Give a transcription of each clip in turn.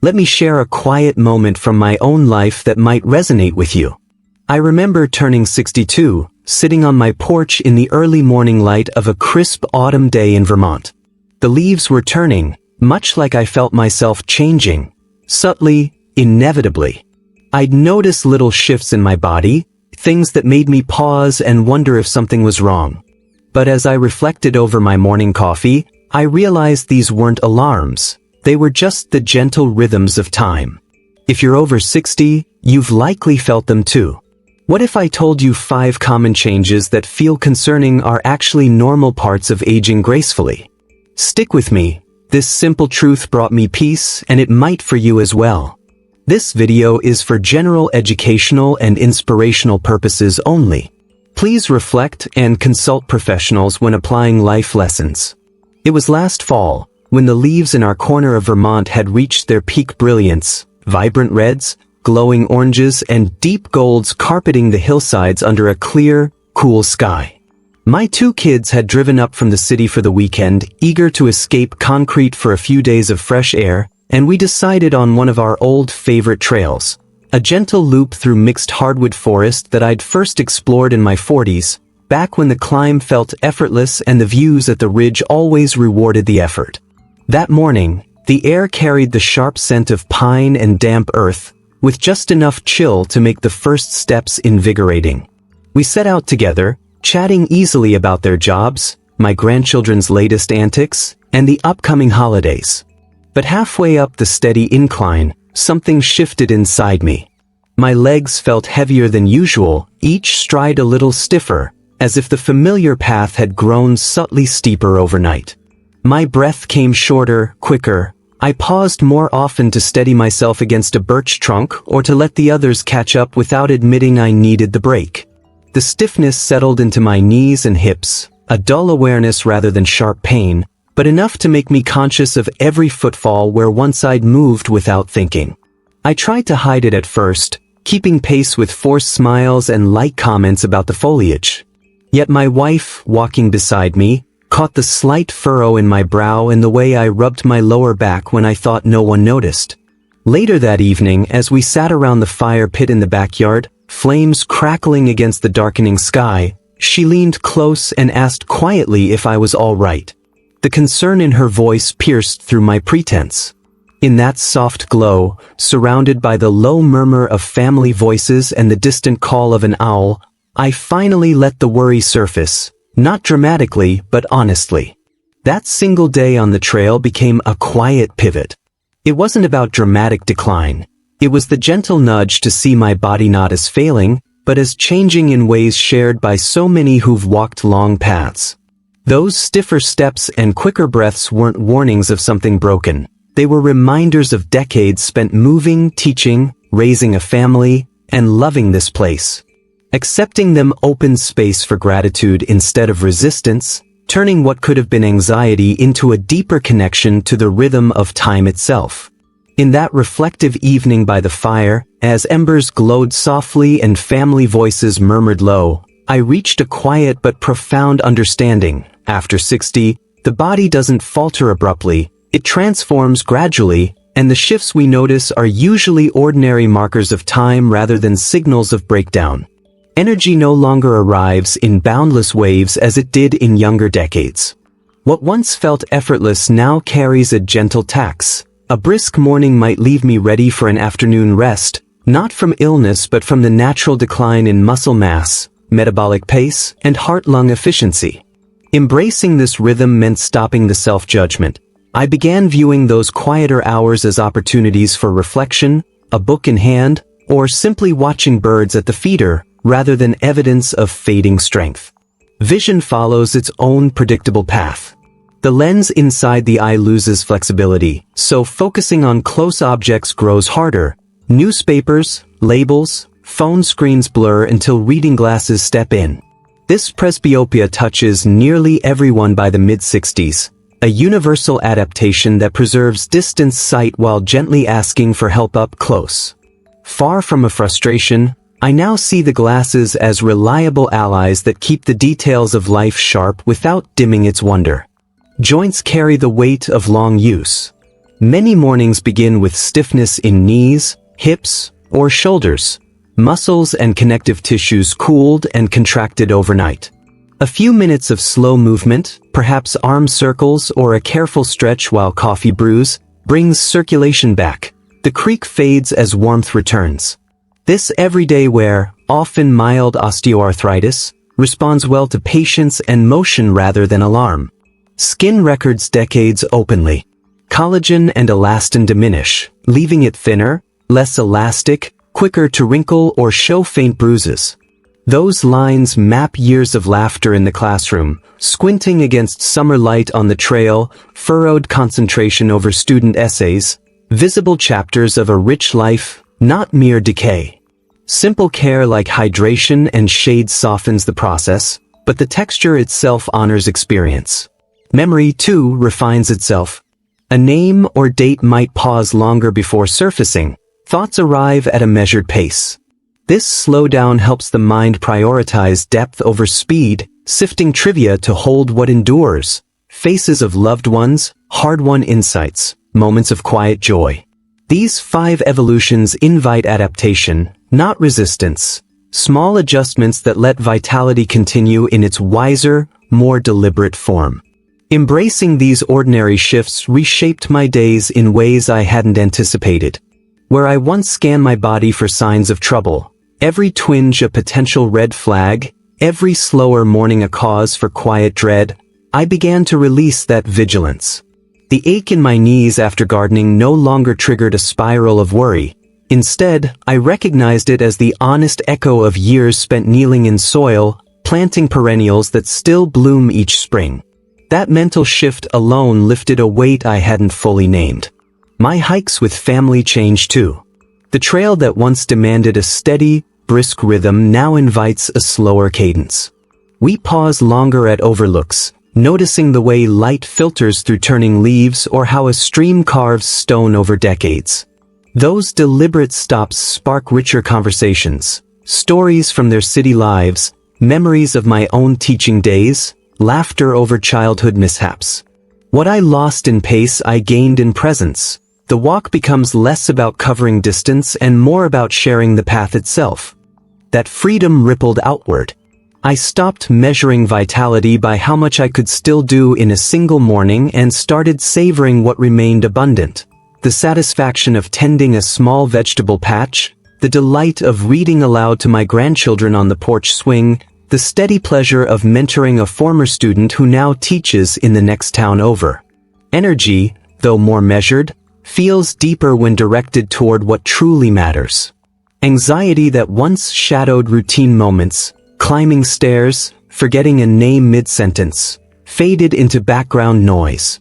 Let me share a quiet moment from my own life that might resonate with you. I remember turning 62, sitting on my porch in the early morning light of a crisp autumn day in Vermont. The leaves were turning, much like I felt myself changing, subtly, inevitably. I'd notice little shifts in my body, things that made me pause and wonder if something was wrong. But as I reflected over my morning coffee, I realized these weren't alarms. They were just the gentle rhythms of time. If you're over 60, you've likely felt them too. What if I told you 5 common changes that feel concerning are actually normal parts of aging gracefully? Stick with me. This simple truth brought me peace, and it might for you as well. This video is for general educational and inspirational purposes only. Please reflect and consult professionals when applying life lessons. It was last fall, when the leaves in our corner of Vermont had reached their peak brilliance, vibrant reds, glowing oranges, and deep golds carpeting the hillsides under a clear, cool sky. My 2 kids had driven up from the city for the weekend, eager to escape concrete for a few days of fresh air, and we decided on one of our old favorite trails, a gentle loop through mixed hardwood forest that I'd first explored in my 40s, back when the climb felt effortless and the views at the ridge always rewarded the effort. That morning, the air carried the sharp scent of pine and damp earth, with just enough chill to make the first steps invigorating. We set out together, chatting easily about their jobs, my grandchildren's latest antics, and the upcoming holidays. But halfway up the steady incline, something shifted inside me. My legs felt heavier than usual, each stride a little stiffer, as if the familiar path had grown subtly steeper overnight. My breath came shorter, quicker. I paused more often to steady myself against a birch trunk or to let the others catch up without admitting I needed the break. The stiffness settled into my knees and hips, a dull awareness rather than sharp pain, but enough to make me conscious of every footfall where one side moved without thinking. I tried to hide it at first, keeping pace with forced smiles and light comments about the foliage. Yet my wife, walking beside me, caught the slight furrow in my brow and the way I rubbed my lower back when I thought no one noticed. Later that evening, as we sat around the fire pit in the backyard, flames crackling against the darkening sky, she leaned close and asked quietly if I was all right. The concern in her voice pierced through my pretense. In that soft glow, surrounded by the low murmur of family voices and the distant call of an owl, I finally let the worry surface, not dramatically but honestly. That single day on the trail became a quiet pivot. It wasn't about dramatic decline. It was the gentle nudge to see my body not as failing, but as changing in ways shared by so many who've walked long paths. Those stiffer steps and quicker breaths weren't warnings of something broken. They were reminders of decades spent moving, teaching, raising a family, and loving this place. Accepting them opened space for gratitude instead of resistance, turning what could have been anxiety into a deeper connection to the rhythm of time itself. In that reflective evening by the fire, as embers glowed softly and family voices murmured low, I reached a quiet but profound understanding. After 60, the body doesn't falter abruptly, it transforms gradually, and the shifts we notice are usually ordinary markers of time rather than signals of breakdown. Energy no longer arrives in boundless waves as it did in younger decades. What once felt effortless now carries a gentle tax. A brisk morning might leave me ready for an afternoon rest, not from illness but from the natural decline in muscle mass, metabolic pace, and heart-lung efficiency. Embracing this rhythm meant stopping the self-judgment. I began viewing those quieter hours as opportunities for reflection, a book in hand, or simply watching birds at the feeder, rather than evidence of fading strength. Vision follows its own predictable path. The lens inside the eye loses flexibility, so focusing on close objects grows harder. Newspapers, labels, phone screens blur until reading glasses step in. This presbyopia touches nearly everyone by the mid-60s, a universal adaptation that preserves distance sight while gently asking for help up close. Far from a frustration, I now see the glasses as reliable allies that keep the details of life sharp without dimming its wonder. Joints carry the weight of long use. Many mornings begin with stiffness in knees, hips, or shoulders. Muscles and connective tissues cooled and contracted overnight. A few minutes of slow movement, perhaps arm circles or a careful stretch while coffee brews, brings circulation back. The creak fades as warmth returns. This everyday wear, often mild osteoarthritis, responds well to patience and motion rather than alarm. Skin records decades openly. Collagen and elastin diminish, leaving it thinner, less elastic, quicker to wrinkle or show faint bruises. Those lines map years of laughter in the classroom, squinting against summer light on the trail, furrowed concentration over student essays, visible chapters of a rich life, not mere decay. Simple care like hydration and shade softens the process, but the texture itself honors experience. Memory, too, refines itself. A name or date might pause longer before surfacing. Thoughts arrive at a measured pace. This slowdown helps the mind prioritize depth over speed, sifting trivia to hold what endures. Faces of loved ones, hard-won insights, moments of quiet joy. These 5 evolutions invite adaptation, not resistance. Small adjustments that let vitality continue in its wiser, more deliberate form. Embracing these ordinary shifts reshaped my days in ways I hadn't anticipated. Where I once scanned my body for signs of trouble, every twinge a potential red flag, every slower morning a cause for quiet dread, I began to release that vigilance. The ache in my knees after gardening no longer triggered a spiral of worry. Instead, I recognized it as the honest echo of years spent kneeling in soil, planting perennials that still bloom each spring. That mental shift alone lifted a weight I hadn't fully named. My hikes with family changed too. The trail that once demanded a steady, brisk rhythm now invites a slower cadence. We pause longer at overlooks, noticing the way light filters through turning leaves or how a stream carves stone over decades. Those deliberate stops spark richer conversations, stories from their city lives, memories of my own teaching days, laughter over childhood mishaps. What I lost in pace I gained in presence. The walk becomes less about covering distance and more about sharing the path itself. That freedom rippled outward. I stopped measuring vitality by how much I could still do in a single morning and started savoring what remained abundant. The satisfaction of tending a small vegetable patch, the delight of reading aloud to my grandchildren on the porch swing, the steady pleasure of mentoring a former student who now teaches in the next town over. Energy, though more measured, feels deeper when directed toward what truly matters. Anxiety that once shadowed routine moments, climbing stairs, forgetting a name mid-sentence, faded into background noise.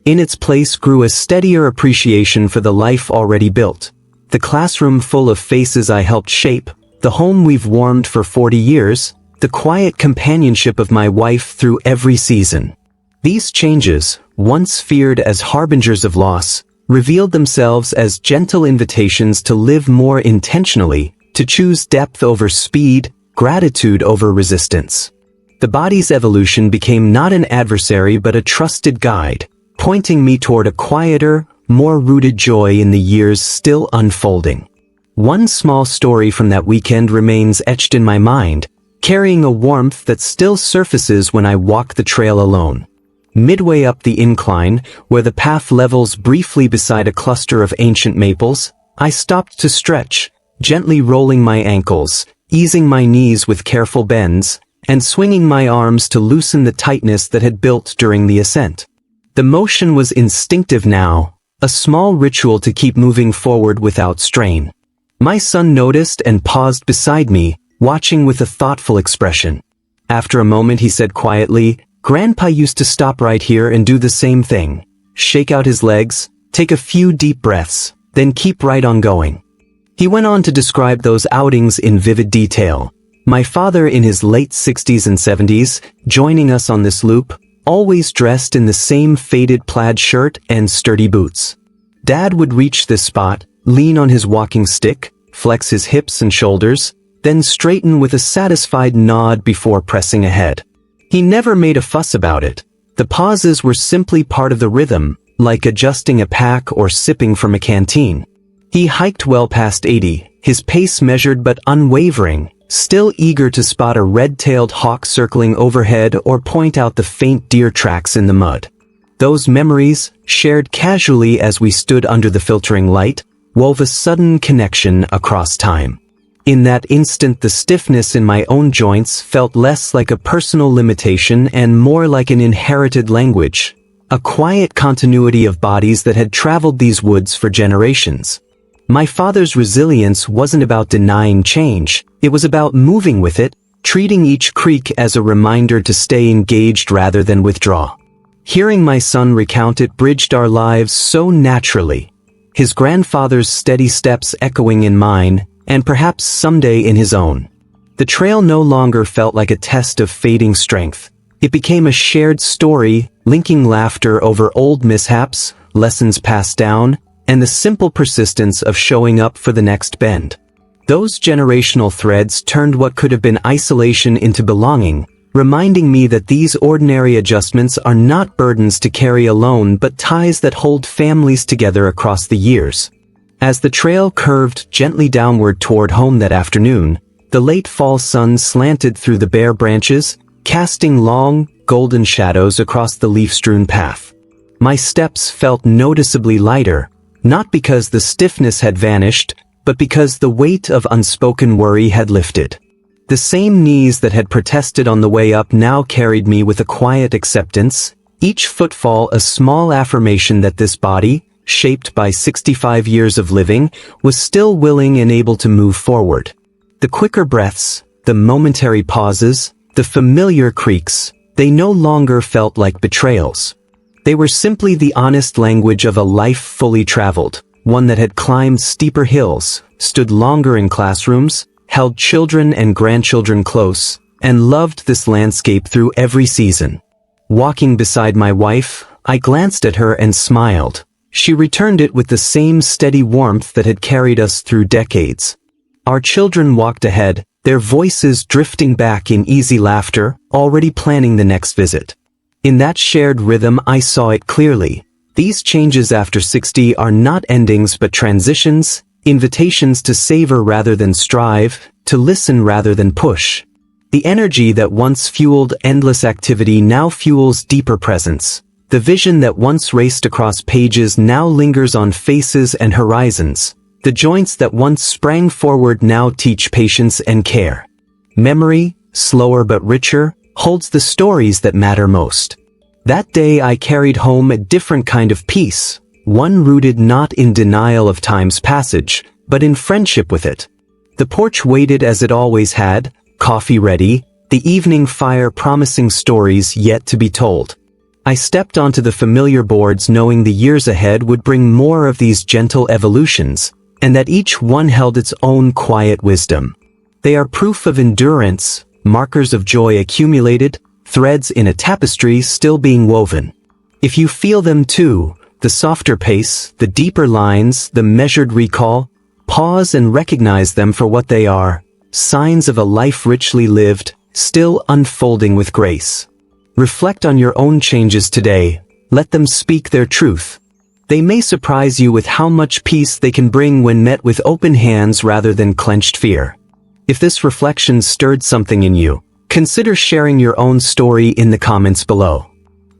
In its place grew a steadier appreciation for the life already built. The classroom full of faces I helped shape, the home we've warmed for 40 years, the quiet companionship of my wife through every season. These changes, once feared as harbingers of loss, revealed themselves as gentle invitations to live more intentionally, to choose depth over speed, gratitude over resistance. The body's evolution became not an adversary but a trusted guide, pointing me toward a quieter, more rooted joy in the years still unfolding. One small story from that weekend remains etched in my mind, carrying a warmth that still surfaces when I walk the trail alone. Midway up the incline, where the path levels briefly beside a cluster of ancient maples, I stopped to stretch, gently rolling my ankles, easing my knees with careful bends, and swinging my arms to loosen the tightness that had built during the ascent. The motion was instinctive now, a small ritual to keep moving forward without strain. My son noticed and paused beside me, watching with a thoughtful expression. After a moment he said quietly, "Grandpa used to stop right here and do the same thing. Shake out his legs, take a few deep breaths, then keep right on going." He went on to describe those outings in vivid detail. My father in his late 60s and 70s, joining us on this loop, always dressed in the same faded plaid shirt and sturdy boots. Dad would reach this spot, lean on his walking stick, flex his hips and shoulders, then straighten with a satisfied nod before pressing ahead. He never made a fuss about it. The pauses were simply part of the rhythm, like adjusting a pack or sipping from a canteen. He hiked well past 80, his pace measured but unwavering, still eager to spot a red-tailed hawk circling overhead or point out the faint deer tracks in the mud. Those memories, shared casually as we stood under the filtering light, wove a sudden connection across time. In that instant, the stiffness in my own joints felt less like a personal limitation and more like an inherited language, a quiet continuity of bodies that had traveled these woods for generations. My father's resilience wasn't about denying change, it was about moving with it, treating each creak as a reminder to stay engaged rather than withdraw. Hearing my son recount it bridged our lives so naturally, his grandfather's steady steps echoing in mine, and perhaps someday in his own. The trail no longer felt like a test of fading strength. It became a shared story, linking laughter over old mishaps, lessons passed down, and the simple persistence of showing up for the next bend. Those generational threads turned what could have been isolation into belonging, reminding me that these ordinary adjustments are not burdens to carry alone but ties that hold families together across the years. As the trail curved gently downward toward home that afternoon, the late fall sun slanted through the bare branches, casting long, golden shadows across the leaf-strewn path. My steps felt noticeably lighter, not because the stiffness had vanished, but because the weight of unspoken worry had lifted. The same knees that had protested on the way up now carried me with a quiet acceptance, each footfall a small affirmation that this body, shaped by 65 years of living, was still willing and able to move forward. The quicker breaths, the momentary pauses, the familiar creaks, they no longer felt like betrayals. They were simply the honest language of a life fully traveled, one that had climbed steeper hills, stood longer in classrooms, held children and grandchildren close, and loved this landscape through every season. Walking beside my wife, I glanced at her and smiled. She returned it with the same steady warmth that had carried us through decades. Our children walked ahead, their voices drifting back in easy laughter, already planning the next visit. In that shared rhythm, I saw it clearly. These changes after 60 are not endings but transitions, invitations to savor rather than strive, to listen rather than push. The energy that once fueled endless activity now fuels deeper presence. The vision that once raced across pages now lingers on faces and horizons. The joints that once sprang forward now teach patience and care. Memory, slower but richer, holds the stories that matter most. That day I carried home a different kind of peace, one rooted not in denial of time's passage, but in friendship with it. The porch waited as it always had, coffee ready, the evening fire promising stories yet to be told. I stepped onto the familiar boards knowing the years ahead would bring more of these gentle evolutions, and that each one held its own quiet wisdom. They are proof of endurance, markers of joy accumulated, threads in a tapestry still being woven. If you feel them too, the softer pace, the deeper lines, the measured recall, pause and recognize them for what they are, signs of a life richly lived, still unfolding with grace. Reflect on your own changes today, let them speak their truth. They may surprise you with how much peace they can bring when met with open hands rather than clenched fear. If this reflection stirred something in you, consider sharing your own story in the comments below.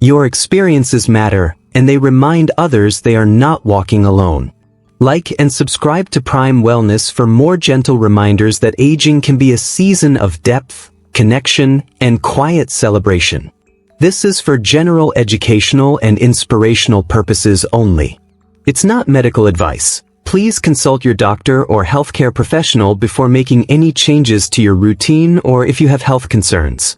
Your experiences matter, and they remind others they are not walking alone. Like and subscribe to Prime Wellness for more gentle reminders that aging can be a season of depth, connection, and quiet celebration. This is for general educational and inspirational purposes only. It's not medical advice. Please consult your doctor or healthcare professional before making any changes to your routine or if you have health concerns.